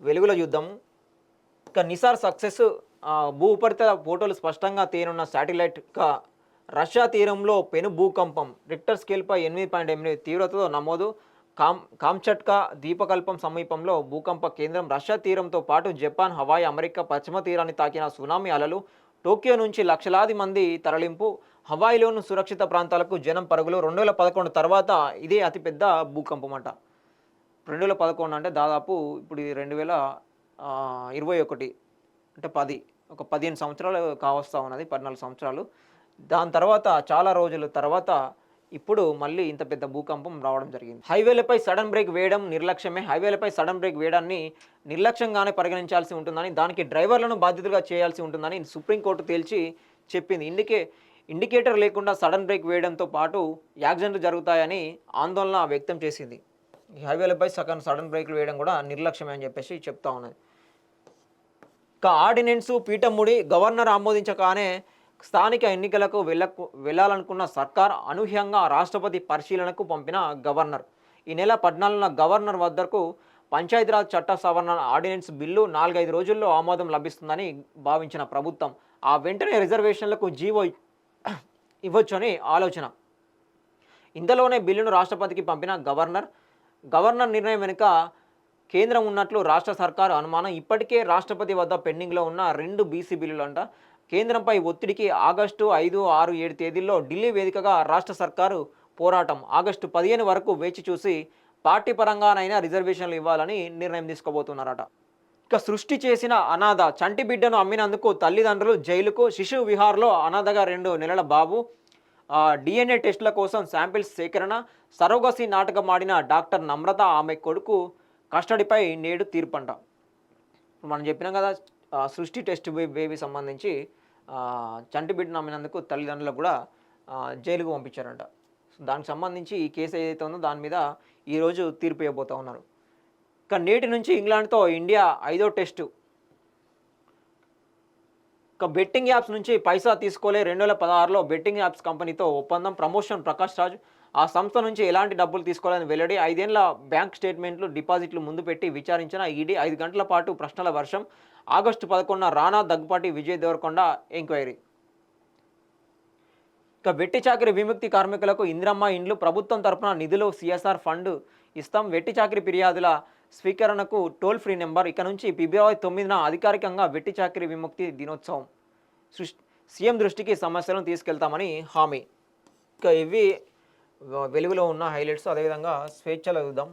వెలుగులో చూద్దాము. ఇక నిసార్ సక్సెస్, భూ ఉపరితల ఫోటోలు స్పష్టంగా తీయనున్న శాటిలైట్. ఇక రష్యా తీరంలో పెను భూకంపం రిక్టర్ స్కేల్పై 8.8 తీవ్రతతో నమోదు. కామ్చట్కా ద్వీపకల్పం సమీపంలో భూకంప కేంద్రం. రష్యా తీరంతో పాటు జపాన్, హవాయి, అమెరికా పశ్చిమ తీరాన్ని తాకిన సునామీ అలలు. టోక్యో నుంచి లక్షలాది మంది తరలింపు. హవాయిలోని సురక్షిత ప్రాంతాలకు జనం పరుగులు. 2011 తర్వాత ఇదే అతిపెద్ద భూకంపం అంట. 2011 అంటే దాదాపు ఇప్పుడు ఇది 2021 అంటే 10 ఒక 15 సంవత్సరాలు కావస్తా ఉన్నది, 14 సంవత్సరాలు. దాని తర్వాత చాలా రోజుల తర్వాత ఇప్పుడు మళ్ళీ ఇంత పెద్ద భూకంపం రావడం జరిగింది. హైవేలపై సడన్ బ్రేక్ వేయడం నిర్లక్ష్యమే. హైవేలపై సడన్ బ్రేక్ వేయడాన్ని నిర్లక్ష్యంగానే పరిగణించాల్సి ఉంటుందని, దానికి డ్రైవర్లను బాధ్యతగా చేయాల్సి ఉంటుందని సుప్రీంకోర్టు తేల్చి చెప్పింది. ఇండికేటర్ లేకుండా సడన్ బ్రేక్ వేయడంతో పాటు యాక్సిడెంట్లు జరుగుతాయని ఆందోళన వ్యక్తం చేసింది. ఈ హైవేలపై సడన్ బ్రేక్లు వేయడం కూడా నిర్లక్ష్యమే అని చెప్పేసి చెప్తా ఉన్నది. ఇక ఆర్డినెన్సు పీఠముడి గవర్నర్ ఆమోదించగానే స్థానిక ఎన్నికలకు వెళ్ళాలనుకున్న సర్కార్ అనూహ్యంగా రాష్ట్రపతి పరిశీలనకు పంపిన గవర్నర్. ఈ నెల 14న గవర్నర్ వద్దకు పంచాయతీరాజ్ చట్ట సవరణ ఆర్డినెన్స్ బిల్లు 4-5 రోజుల్లో ఆమోదం లభిస్తుందని భావించిన ప్రభుత్వం ఆ వెంటనే రిజర్వేషన్లకు జీవో ఇవ్వొచ్చని ఆలోచన. ఇంతలోనే బిల్లును రాష్ట్రపతికి పంపిన గవర్నర్ నిర్ణయం వెనుక కేంద్రం ఉన్నట్లు రాష్ట్ర సర్కారు అనుమానం. ఇప్పటికే రాష్ట్రపతి వద్ద పెండింగ్లో ఉన్న 2 బీసీ బిల్లులు అంట. కేంద్రంపై ఒత్తిడికి ఆగస్టు 5, 6, 7 తేదీల్లో ఢిల్లీ వేదికగా రాష్ట్ర సర్కారు పోరాటం. ఆగస్టు 15 వరకు వేచి చూసి పార్టీ పరంగానైనా రిజర్వేషన్లు ఇవ్వాలని నిర్ణయం తీసుకోబోతున్నారట. ఇక సృష్టి చేసిన అనాథ చంటి బిడ్డను అమ్మినందుకు తల్లిదండ్రులు జైలుకు. శిశు విహార్లో అనాథగా 2 నెలల బాబు. డిఎన్ఏ టెస్టుల కోసం శాంపిల్స్ సేకరణ. సరోగసి నాటకం ఆడిన డాక్టర్ నమ్రత, ఆమె కొడుకు కస్టడీపై నేడు తీర్పంట. మనం చెప్పినాం కదా, సృష్టి టెస్ట్ బేబీ సంబంధించి చంటి బిడ్డను నమ్మినందుకు తల్లిదండ్రులకు కూడా జైలుకు పంపించారంట. సో దానికి సంబంధించి ఈ కేసు ఏదైతే ఉందో దాని మీద ఈరోజు తీర్పు ఇవ్వబోతూ ఉన్నారు. ఇక నేటి నుంచి ఇంగ్లాండ్తో ఇండియా 5వ టెస్టు. ఇక బెట్టింగ్ యాప్స్ నుంచి పైసా తీసుకోలే. 2016లో బెట్టింగ్ యాప్స్ కంపెనీతో ఒప్పందం. ప్రమోషన్ ప్రకాష్ రాజ్ ఆ సంస్థ నుంచి ఎలాంటి డబ్బులు తీసుకోవాలని వెల్లడి. 5 ఏళ్ల బ్యాంక్ స్టేట్మెంట్లు, డిపాజిట్లు ముందు పెట్టి విచారించిన ఈడీ. 5 గంటల పాటు ప్రశ్నల వర్షం. ఆగస్టు 11న రానా, దగ్గుపాటి విజయ్ దేవరకొండ ఎంక్వైరీ. ఇక వెట్టి చాకిరి విముక్తి కార్మికులకు ఇందిరమ్మ ఇండ్లు. ప్రభుత్వం తరపున నిధులు సిఎస్ఆర్ ఫండ్ ఇస్తాం. వెట్టి చాకిరి ఫిర్యాదుల స్వీకరణకు టోల్ ఫ్రీ నెంబర్. ఇక నుంచి ఫిబ్రవరి 9న అధికారికంగా వెట్టి చాకిరి విముక్తి దినోత్సవం. సీఎం దృష్టికి సమస్యలను తీసుకెళ్తామని హామీ. ఇక ఇవి వెలుగులో ఉన్న హైలైట్స్. అదేవిధంగా స్వేచ్ఛలో చూద్దాం.